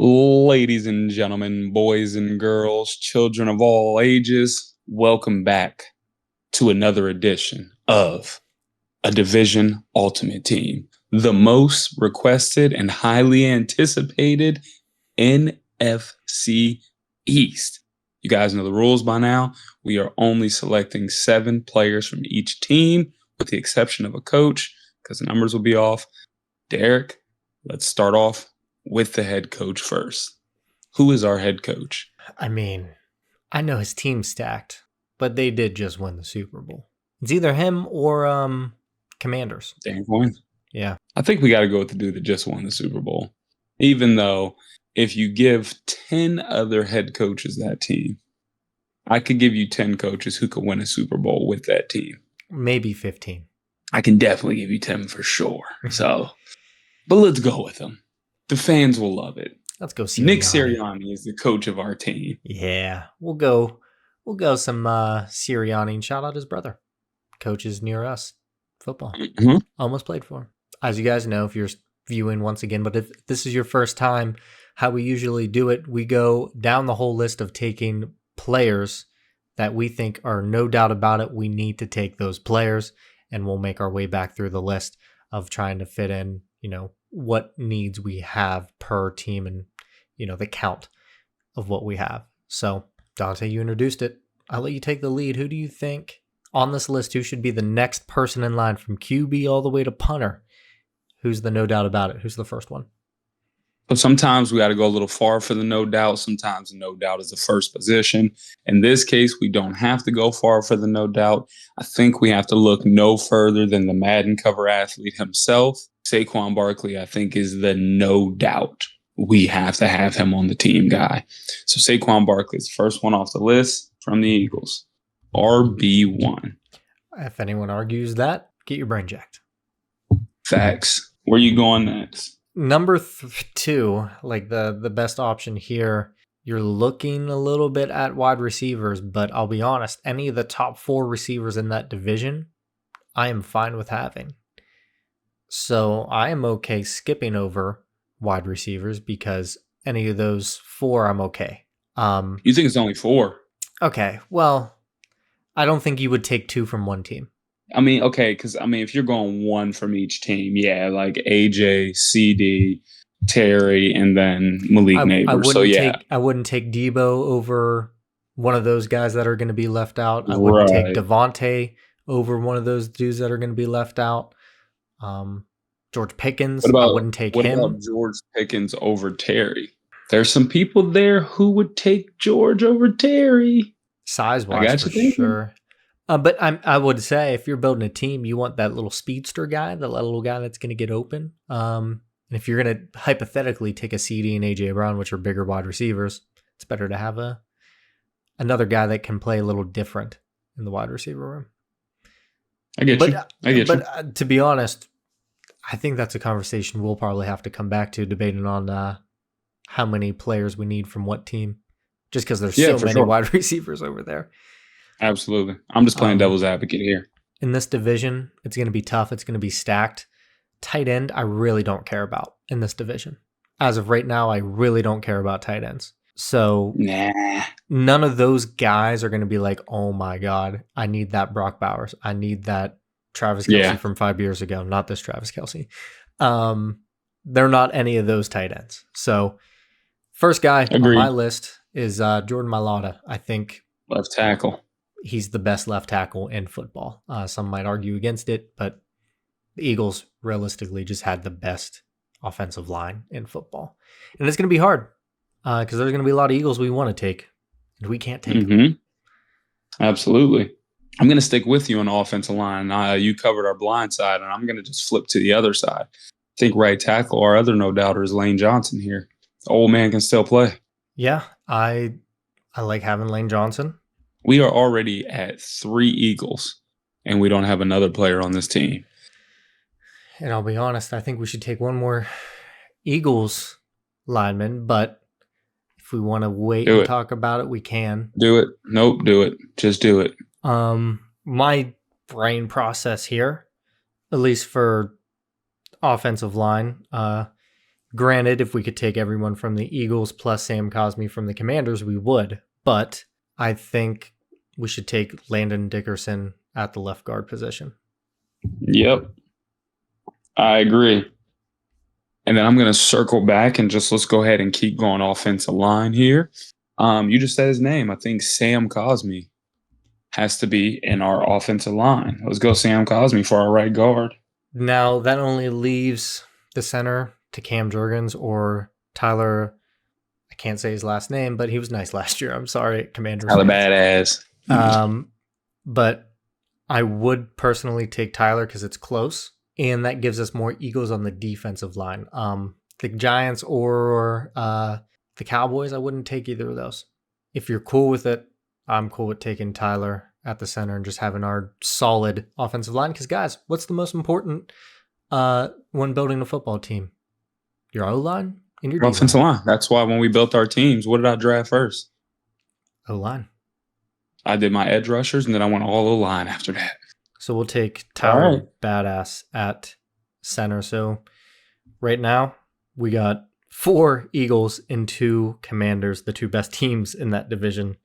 Ladies and gentlemen, boys and girls, children of all ages, welcome back to another edition of a Division Ultimate Team, the most requested and highly anticipated NFC East. You guys know the rules by now. We are only selecting 7 players from each team, with the exception of a coach, because the numbers will be off. Derek, let's start off with the head coach first. Who is our head coach? I mean, I know his team's stacked, but they did just win the Super Bowl. It's either him or Commanders. Dan Coyne? Yeah. I think we got to go with the dude that just won the Super Bowl. Even though if you give 10 other head coaches that team, I could give you 10 coaches who could win a Super Bowl with that team. Maybe 15. I can definitely give you 10 for sure. But let's go with them. The fans will love it. Let's go Sirianni. Nick Sirianni is the coach of our team. Yeah, we'll go some Sirianni, and shout out his brother. Coaches near us, football. Mm-hmm. Almost played for him. As you guys know, if you're viewing once again, but if this is your first time, how we usually do it, we go down the whole list of taking players that we think are no doubt about it. We need to take those players, and we'll make our way back through the list of trying to fit in, what needs we have per team and, the count of what we have. So, Dante, you introduced it. I'll let you take the lead. Who do you think on this list, who should be the next person in line from QB all the way to punter? Who's the no doubt about it? Who's the first one? But sometimes we got to go a little far for the no doubt. Sometimes the no doubt is the first position. In this case, we don't have to go far for the no doubt. I think we have to look no further than the Madden cover athlete himself. Saquon Barkley, I think, is the no doubt. We have to have him on the team guy. So Saquon Barkley is the first one off the list from the Eagles. RB1. If anyone argues that, get your brain jacked. Facts. Where you going next? Number 2, like the best option here, you're looking a little bit at wide receivers, but I'll be honest, any of the top 4 receivers in that division, I am fine with having. So I am okay skipping over wide receivers because any of those 4, I'm okay. You think it's only 4? Okay, well, I don't think you would take 2 from one team. I mean, okay, because, if you're going 1 from each team, yeah, like AJ, CD, Terry, and then Malik Neighbors. I wouldn't take Debo over one of those guys that are going to be left out. I wouldn't take Devontae over one of those dudes that are going to be left out. George Pickens, I wouldn't take him. What about George Pickens over Terry? There's some people there who would take George over Terry. Size-wise, for sure. But I would say if you're building a team, you want that little speedster guy, that little guy that's going to get open. And if you're going to hypothetically take a CD and AJ Brown, which are bigger wide receivers, it's better to have another guy that can play a little different in the wide receiver room. I get you. But to be honest, I think that's a conversation we'll probably have to come back to, debating on how many players we need from what team, just because there's so many wide receivers over there. Absolutely. I'm just playing devil's advocate here. In this division, it's going to be tough. It's going to be stacked. Tight end, I really don't care about in this division. As of right now, I really don't care about tight ends. So none of those guys are going to be like, oh my God, I need that Brock Bowers. I need that Travis Kelce from 5 years ago. Not this Travis Kelce. They're not any of those tight ends. So first guy on my list is Jordan Mailata. I think left tackle. He's the best left tackle in football. Some might argue against it, but the Eagles realistically just had the best offensive line in football. And it's going to be hard because there's going to be a lot of Eagles we want to take, and we can't take them. Absolutely. I'm going to stick with you on the offensive line. You covered our blind side, and I'm going to just flip to the other side. I think right tackle, our other no-doubter, is Lane Johnson here. The old man can still play. Yeah, I like having Lane Johnson. We are already at 3 Eagles, and we don't have another player on this team. And I'll be honest, I think we should take one more Eagles lineman, but if we want to wait and talk about it, we can. Do it. Nope, do it. Just do it. My brain process here, at least for offensive line, Granted, if we could take everyone from the Eagles plus Sam Cosmi from the Commanders, we would. But I think we should take Landon Dickerson at the left guard position. Yep. I agree. And then I'm going to circle back and let's go ahead and keep going offensive line here. You just said his name. I think Sam Cosmi has to be in our offensive line. Let's go Sam Cosmi for our right guard. Now, that only leaves the center to Cam Jurgens or Tyler. I can't say his last name, but he was nice last year. I'm sorry, Commanders. Tyler badass. But I would personally take Tyler because it's close, and that gives us more Eagles on the defensive line. The Giants or the Cowboys, I wouldn't take either of those. If you're cool with it, I'm cool with taking Tyler at the center and just having our solid offensive line. Because, guys, what's the most important when building a football team? Your O-line and your offensive line. That's why when we built our teams, what did I draft first? O-line. I did my edge rushers, and then I went all O-line after that. So we'll take Tyler Badass at center. So right now, we got 4 Eagles and 2 Commanders, the 2 best teams in that division.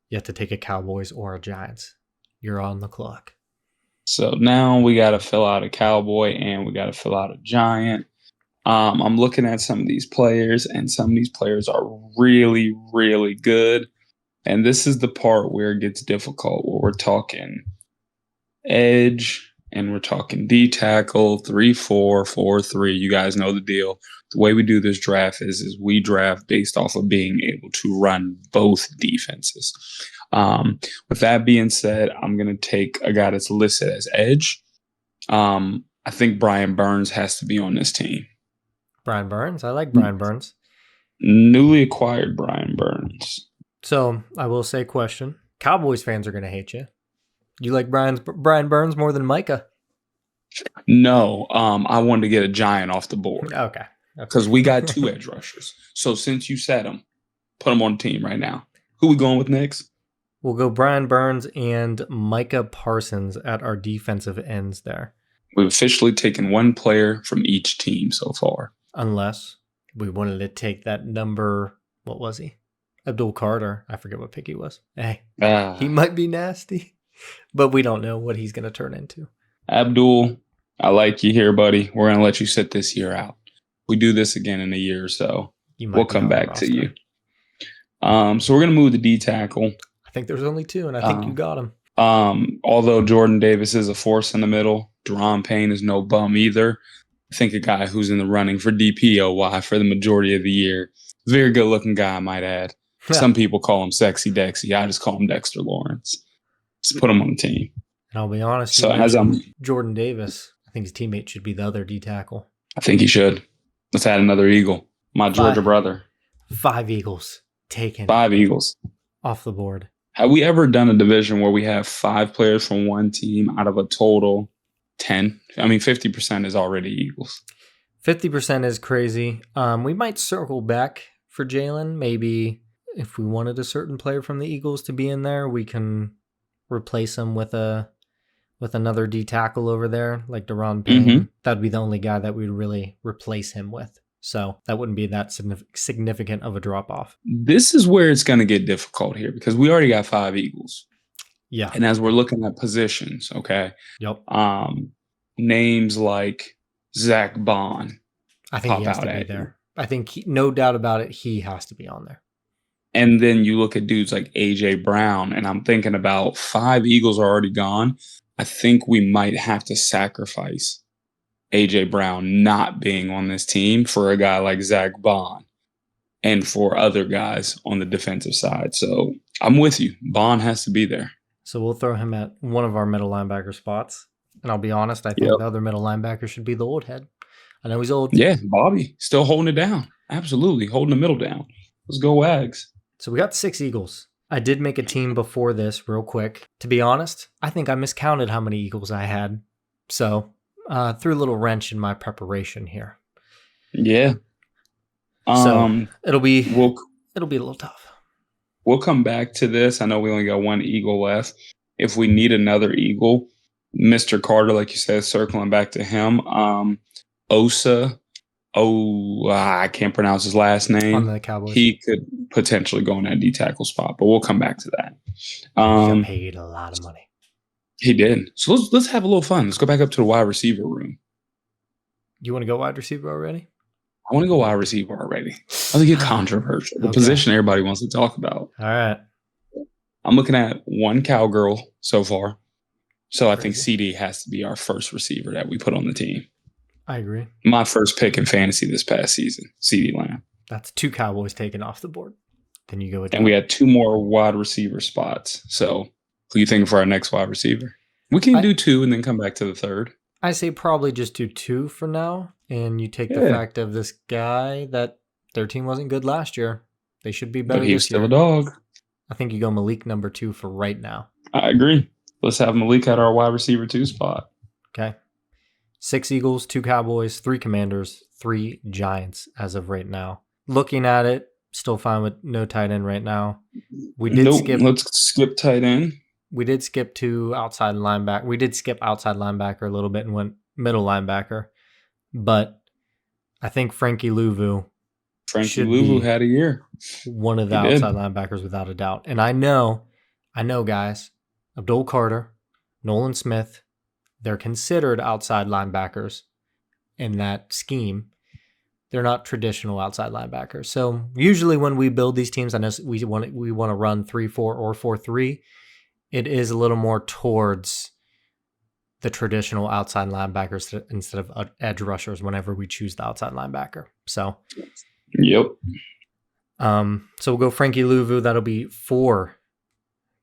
You have to take a Cowboys or a Giants. You're on the clock. So now we got to fill out a Cowboy and we got to fill out a Giant. I'm looking at some of these players, and some of these players are really, really good. And this is the part where it gets difficult, where we're talking edge and we're talking D tackle, 3-4, 4-3. You guys know the deal. The way we do this draft is we draft based off of being able to run both defenses. With that being said, I'm going to take a guy that's listed as edge. I think Brian Burns has to be on this team. Brian Burns? I like Brian Burns. Newly acquired Brian Burns. So I will say question. Cowboys fans are going to hate you. You like Brian Burns more than Micah? No, I wanted to get a Giant off the board. Okay. Because we got 2 edge rushers. So since you said them, put them on the team right now. Who we going with next? We'll go Brian Burns and Micah Parsons at our defensive ends there. We've officially taken 1 player from each team so far. Unless we wanted to take that number, what was he? Abdul Carter. I forget what pick he was. Hey, he might be nasty, but we don't know what he's going to turn into. Abdul, I like you here, buddy. We're going to let you sit this year out. We do this again in a year or so, we'll come back to you. So we're going to move to D tackle. I think there's only 2, and I think you got him. Although Jordan Davis is a force in the middle, Deron Payne is no bum either. I think a guy who's in the running for DPOY for the majority of the year. Very good-looking guy, I might add. Some people call him Sexy Dexy. I just call him Dexter Lawrence. Let's put him on the team. And I'll be honest, so as Jordan Davis, I think his teammate should be the other D tackle. I think he should. Let's add another Eagle. My Georgia brother. 5 Eagles taken. 5 Eagles. Off the board. Have we ever done a division where we have 5 players from one team out of a total 10? I mean, 50% is already Eagles. 50% is crazy. We might circle back for Jalen. Maybe if we wanted a certain player from the Eagles to be in there, we can replace him with another D tackle over there, like Deron Payne. Mm-hmm. That'd be the only guy that we'd really replace him with. So that wouldn't be that significant of a drop off. This is where it's going to get difficult here because we already got 5 Eagles. Yeah. And as we're looking at positions, okay. Yep. Names like Zach Bond. I think he has to be there. I think no doubt about it, he has to be on there. And then you look at dudes like AJ Brown, and I'm thinking about 5 Eagles are already gone. I think we might have to sacrifice AJ Brown not being on this team for a guy like Zach Bond and for other guys on the defensive side. So I'm with you. Bond has to be there. So we'll throw him at one of our middle linebacker spots. And I'll be honest, I think the other middle linebacker should be the old head. I know he's old. Yeah, Bobby, still holding it down. Absolutely, holding the middle down. Let's go Wags. So we got 6 Eagles. I did make a team before this real quick. To be honest, I think I miscounted how many Eagles I had. So threw a little wrench in my preparation here. Yeah. So it'll be a little tough. We'll come back to this. I know we only got 1 Eagle left. If we need another Eagle, Mr. Carter, like you said, circling back to him. Osa I can't pronounce his last on name. the Cowboys. He could potentially go in that D tackle spot, but we'll come back to that. He got paid a lot of money. He did. So let's have a little fun. Let's go back up to the wide receiver room. You want to go wide receiver already? I want to go wide receiver already. I think it's controversial. The position everybody wants to talk about. All right. I'm looking at one cowgirl so far. So I think CD has to be our first receiver that we put on the team. I agree. My first pick in fantasy this past season, CD Lamb. That's 2 Cowboys taken off the board. Then you go with and we had 2 more wide receiver spots. So who are you thinking for our next wide receiver? We can do 2 and then come back to the third. I say probably just do 2 for now. And you take the fact of this guy that their team wasn't good last year. They should be better but he was this year. still a dog. I think you go Malik number 2 for right now. I agree. Let's have Malik at our wide receiver 2 spot. Okay. 6 Eagles, 2 Cowboys, 3 Commanders, 3 Giants as of right now. Looking at it, still fine with no tight end right now. We did skip. Let's skip tight end. We did skip to outside linebacker. We did skip outside linebacker a little bit and went middle linebacker. But I think Frankie Louvu had a year. One of the outside linebackers without a doubt. And I know, guys, Abdul Carter, Nolan Smith, they're considered outside linebackers in that scheme. They're not traditional outside linebackers. So usually when we build these teams, I know we want to run 3-4 or 4-3. It is a little more towards the traditional outside linebackers instead of edge rushers whenever we choose the outside linebacker. So, yep. So we'll go Frankie Louvu. That'll be 4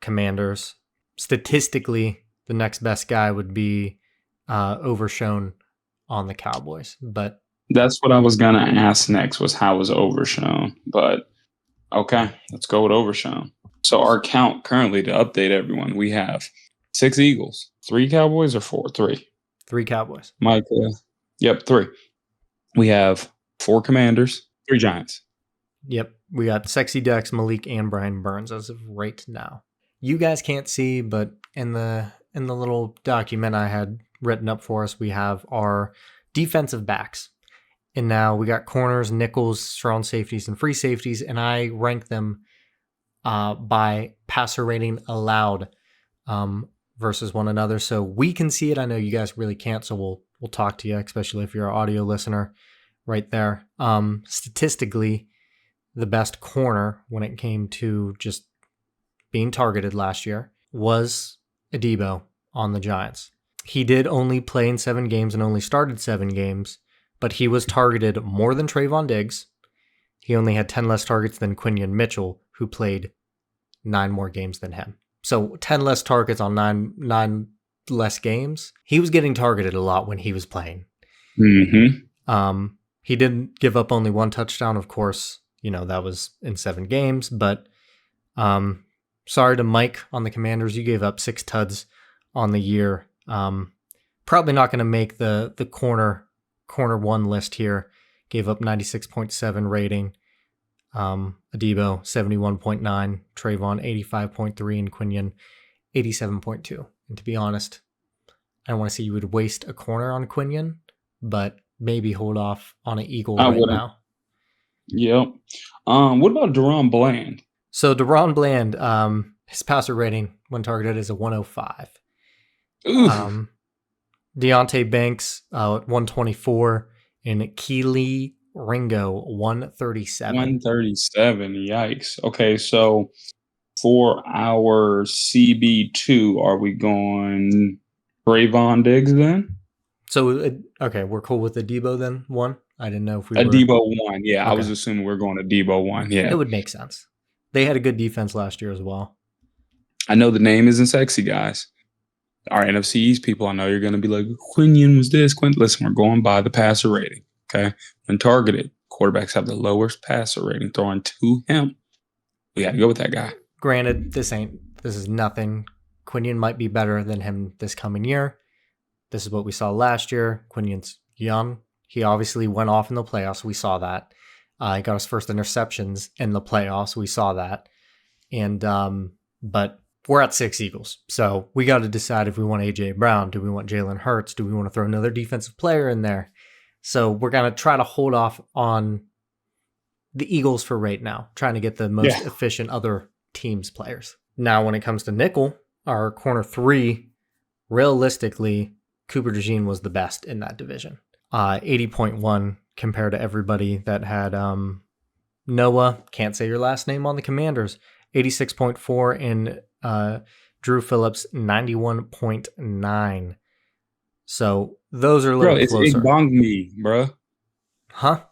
Commanders. Statistically, the next best guy would be Overshown on the Cowboys, but that's what I was gonna ask next. Was how was Overshown? But okay, let's go with Overshown. So our count currently, to update everyone, we have 6 Eagles, 3 Cowboys, or 4? 3. 3 Cowboys. Mike, yep, 3. We have 4 Commanders, 3 Giants. Yep, we got Sexy Dex, Malik, and Brian Burns as of right now. You guys can't see, but in the little document I had written up for us, we have our defensive backs. And now we got corners, nickels, strong safeties, and free safeties, and I rank them by passer rating allowed versus one another. So we can see it. I know you guys really can't, so we'll talk to you, especially if you're an audio listener right there. Statistically, the best corner when it came to just being targeted last year was Adebo on the Giants. He did only play in 7 games and only started 7 games, but he was targeted more than Trayvon Diggs. He only had 10 less targets than Quinion Mitchell, who played 9 more games than him. So 10 less targets on 9 less games. He was getting targeted a lot when he was playing. Mm-hmm. He didn't give up only 1 touchdown, of course. You know, that was in 7 games, but sorry to Mike on the Commanders. You gave up 6 tuds on the year. Probably not going to make the corner 1 list here. Gave up 96.7 rating. Adebo 71.9, Trayvon 85.3, and Quinion 87.2. And to be honest, I don't want to say you would waste a corner on Quinion, but maybe hold off on an Eagle now. Yep. What about Deron Bland? So Deron Bland, his passer rating when targeted is a 105. Deontay Banks at 124, and Keely Ringo 137. 137. Yikes. Okay, so for our CB2, are we going Trayvon Diggs then? So okay, we're cool with Adebo then. 1. I didn't know if we were. Adebo 1. Yeah, okay. I was Okay. assuming we're going Adebo 1. Yeah, it would make sense. They had a good defense last year as well. I know the name isn't sexy, guys. Our NFC East people, I know you're going to be like, Quinion was this. Listen, we're going by the passer rating. Okay, when targeted, quarterbacks have the lowest passer rating thrown to him. We got to go with that guy. Granted, this is nothing. Quinion might be better than him this coming year. This is what we saw last year. Quinion's young. He obviously went off in the playoffs. We saw that. He got his first interceptions in the playoffs. We saw that. And but we're at 6 Eagles. So we got to decide if we want A.J. Brown. Do we want Jalen Hurts? Do we want to throw another defensive player in there? So we're going to try to hold off on the Eagles for right now, trying to get the most efficient other teams' players. Now, when it comes to nickel, our corner 3, realistically, Cooper DeJean was the best in that division. 80.1 compared to everybody that had Noah, can't say your last name on the Commanders, 86.4, and Drew Phillips, 91.9. So those are a little closer. It's Igbong me, bro. Huh?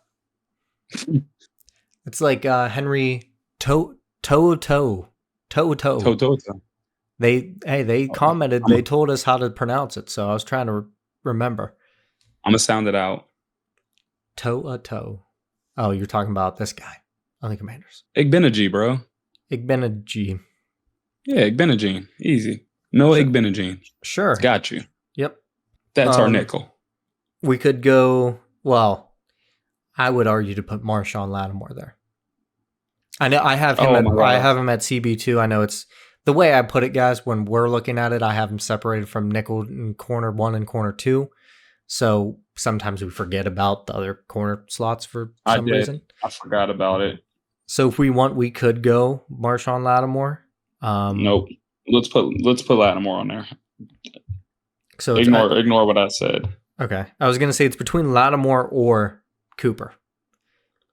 It's like Henry Toto. They commented, they told us how to pronounce it, so I was trying to remember. I'm gonna sound it out. Toe. Oh, you're talking about this guy on the Commanders. Igbenegee, bro. Igbenegee. Yeah, Igbenegee. Easy. No Sure. Igbenegee. Sure. Got you. Yep. That's our nickel. We could go, well, I would argue to put Marshawn Lattimore there. I know I have him at CB2. I know it's the way I put it, guys, when we're looking at it, I have him separated from nickel and corner 1 and corner 2. So sometimes we forget about the other corner slots for some reason. I forgot about it. So if we want, we could go Marshawn Lattimore. Nope. Let's put Lattimore on there. So ignore what I said. Okay. I was gonna say it's between Lattimore or Cooper.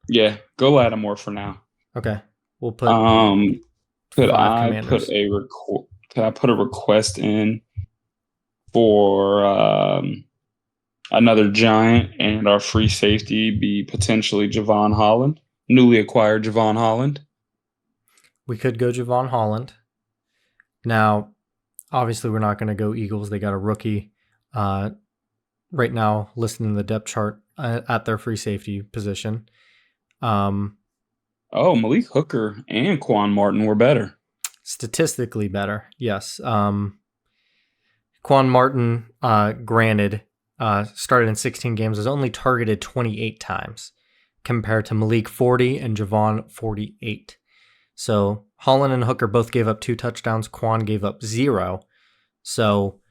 Yeah, go Lattimore for now. Okay. We'll put could I put a request in for another Giant and our free safety be potentially Javon Holland, newly acquired Javon Holland? We could go Javon Holland. Now, obviously, we're not going to go Eagles. They got a rookie right now listed in the depth chart at their free safety position. Malik Hooker and Quan Martin were better. Statistically better, yes. Quan Martin, granted, started in 16 games, was only targeted 28 times compared to Malik 40 and Javon 48. So Holland and Hooker both gave up 2 touchdowns. Quan gave up 0. So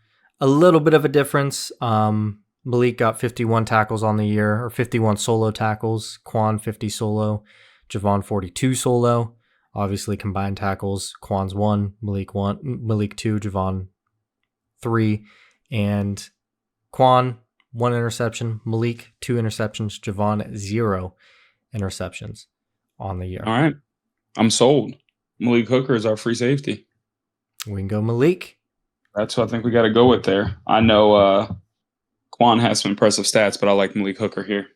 a little bit of a difference. Malik got 51 tackles on the year, or 51 solo tackles. Quan 50 solo. Javon 42 solo. Obviously combined tackles. Quan's 1, Malik 2, Javon 3, and Quan 1 interception, Malik 2 interceptions, Javon 0 interceptions on the year. All right. I'm sold. Malik Hooker is our free safety. We can go Malik. That's what I think we got to go with there. I know Quan has some impressive stats, but I like Malik Hooker here.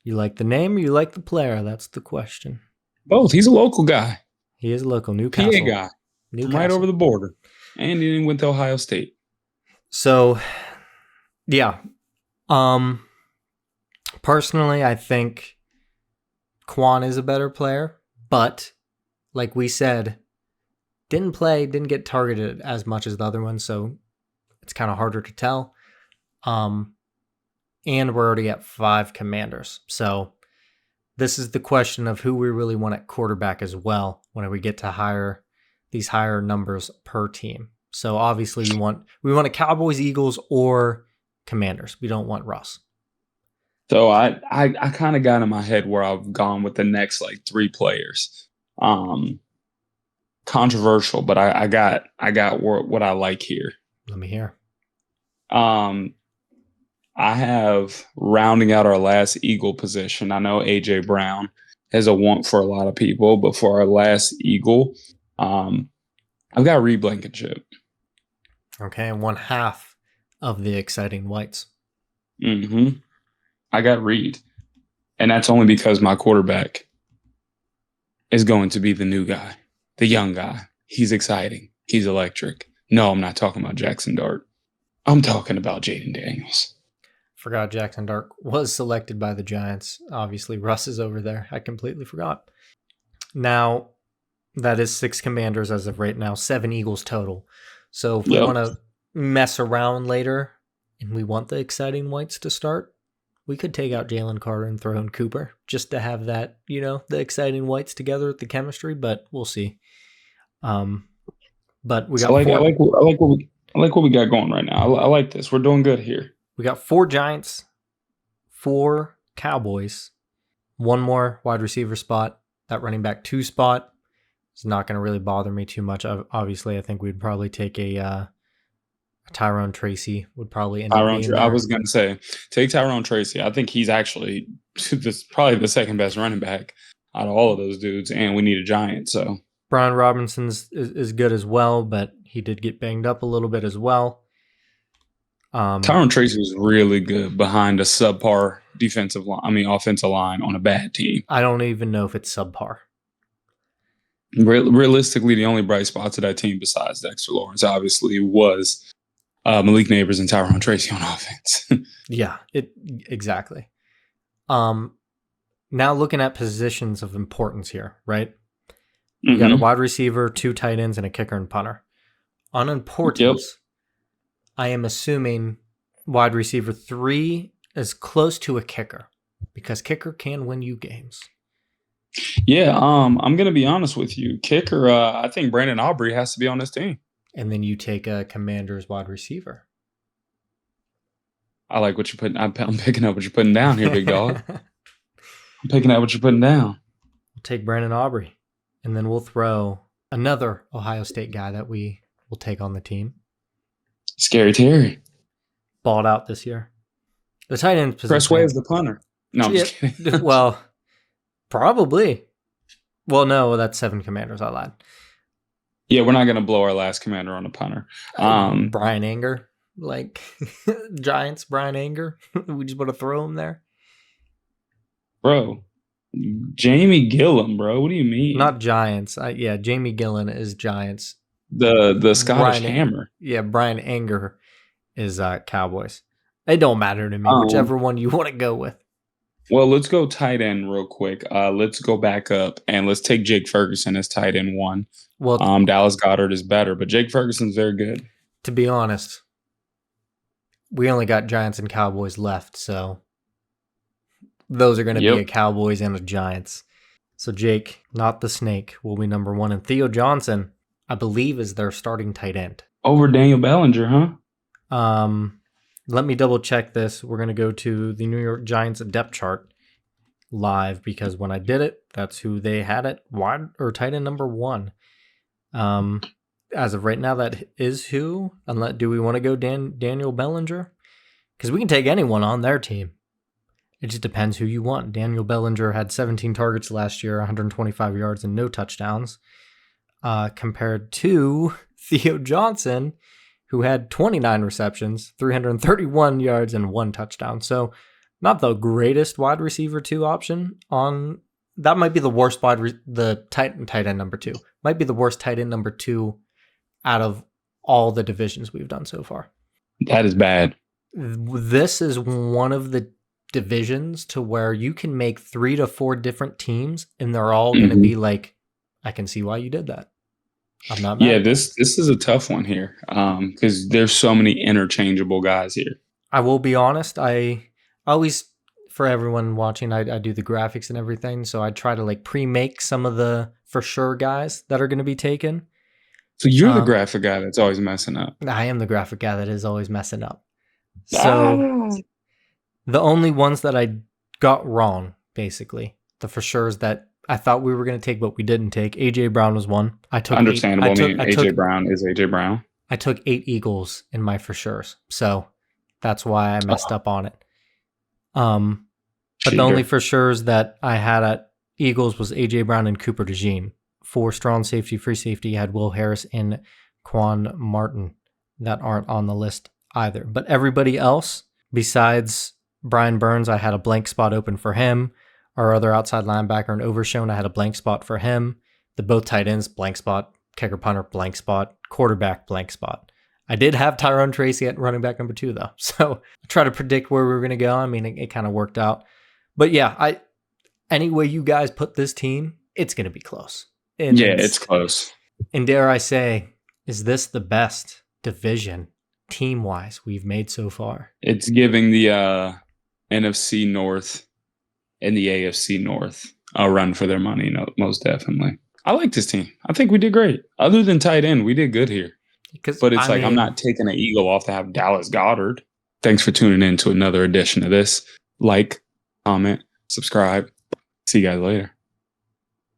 You like the name or you like the player? That's the question. Both. He's a local guy. He is a local Newcastle PA guy. Newcastle. Right over the border. And he went to Ohio State. So, yeah. Personally, I think Quan is a better player, but like we said, didn't get targeted as much as the other one, so it's kind of harder to tell. And we're already at 5 Commanders. So this is the question of who we really want at quarterback as well when we get to these higher numbers per team. So obviously we want a Cowboys, Eagles, or Commanders. We don't want Russ. So I kind of got in my head where I've gone with the next 3 players. Controversial, but I got what I like here. Let me hear. I have, rounding out our last Eagle position, I know A.J. Brown has a want for a lot of people, but for our last Eagle, I've got Reed Blankenship. Okay, and 1/2 of the exciting whites. Mm-hmm. I got Reed. And that's only because my quarterback is going to be the new guy, the young guy. He's exciting. He's electric. No, I'm not talking about Jackson Dart. I'm talking about Jaden Daniels. Forgot Jackson Dart was selected by the Giants. Obviously, Russ is over there. I completely forgot. Now, that is 6 Commanders as of right now, 7 Eagles total. So if we want to mess around later and we want the exciting whites to start, we could take out Jalen Carter and throw in Cooper just to have that, the exciting whites together with the chemistry, but we'll see. But we got I like what we got going right now. I like this. We're doing good here. We got 4 Giants, for Cowboys. One more wide receiver spot. That running back 2 spot is not going to really bother me too much. Obviously, I think we'd probably take a Tyrone Tracy would probably end up being there. I was going to say, take Tyrone Tracy. I think he's actually probably the second best running back out of all of those dudes, and we need a giant. So Brian Robinson's is good as well, but he did get banged up a little bit as well. Tyrone Tracy was really good behind a subpar offensive line on a bad team. I don't even know if it's subpar. Realistically, the only bright spots of that team besides Dexter Lawrence obviously was Malik Neighbors and Tyrone Tracy on offense. Yeah, exactly. Now looking at positions of importance here, right? You got a wide receiver, 2 tight ends, and a kicker and punter. On importance, I am assuming wide receiver 3 is close to a kicker because kicker can win you games. Yeah, I'm going to be honest with you. Kicker, I think Brandon Aubrey has to be on this team. And then you take a Commander's wide receiver. I like what you're putting. I'm picking up what you're putting down here, big dog. I'm picking up what you're putting down. We'll take Brandon Aubrey, and then we'll throw another Ohio State guy that we will take on the team. Scary Terry. Balled out this year. The tight end position. Press Way is the punter. No, I'm just kidding. Well, probably. Well, no, that's 7 Commanders. I lied. Yeah, we're not going to blow our last commander on a punter. Brian Anger. Like, Giants, Brian Anger. We just want to throw him there. Bro, Jamie Gillan, bro. What do you mean? Not Giants. Jamie Gillan is Giants. The Scottish Hammer. Yeah, Brian Anger is Cowboys. It don't matter to me, whichever one you want to go with. Well, let's go tight end real quick. Let's go back up and let's take Jake Ferguson as tight end 1. Well, Dallas Goedert is better, but Jake Ferguson's very good. To be honest, we only got Giants and Cowboys left, so those are going to be a Cowboys and a Giants. So Jake, not the snake, will be number 1. And Theo Johnson, I believe, is their starting tight end. Over Daniel Bellinger, huh? Let me double check this. We're going to go to the New York Giants depth chart live because when I did it, that's who they had it, wide or tight end number 1. As of right now, that is who. Unless, do we want to go Daniel Bellinger? Because we can take anyone on their team. It just depends who you want. Daniel Bellinger had 17 targets last year, 125 yards and no touchdowns, compared to Theo Johnson, who had 29 receptions, 331 yards, and 1 touchdown. So not the greatest wide receiver 2 option on. That might be the worst the tight end number 2. Might be the worst tight end number 2 out of all the divisions we've done so far. That is bad. This is one of the divisions to where you can make 3 to 4 different teams, and they're all going to be like, I can see why you did that. I'm not mad. Yeah, this is a tough one here because there's so many interchangeable guys here. I will be honest. I always, for everyone watching, I do the graphics and everything, so I try to like pre-make some of the for sure guys that are going to be taken. So you're the graphic guy that's always messing up. I am the graphic guy that is always messing up. So the only ones that I got wrong, basically, the for sure's that I thought we were going to take, but we didn't take. A.J. Brown was one. I took understandable. A.J. Brown is A.J. Brown. I took 8 Eagles in my for sure's, so that's why I messed up on it. But the only for sure's that I had at Eagles was A.J. Brown and Cooper DeJean. For strong safety, free safety, you had Will Harris and Quan Martin that aren't on the list either. But everybody else, besides Brian Burns, I had a blank spot open for him. Our other outside linebacker and Overshown, I had a blank spot for him. The both tight ends, blank spot. Kicker, punter, blank spot. Quarterback, blank spot. I did have Tyrone Tracy at running back number 2, though. So I try to predict where we were going to go. I mean, it kind of worked out. But yeah, any way you guys put this team, it's going to be close. And it's close. And dare I say, is this the best division team-wise we've made so far? It's giving the NFC North and the AFC North a run for their money, most definitely. I like this team. I think we did great. Other than tight end, we did good here. But it's I'm not taking an Eagle off to have Dallas Goedert. Thanks for tuning in to another edition of this like, comment, subscribe. See you guys later.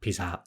Peace out.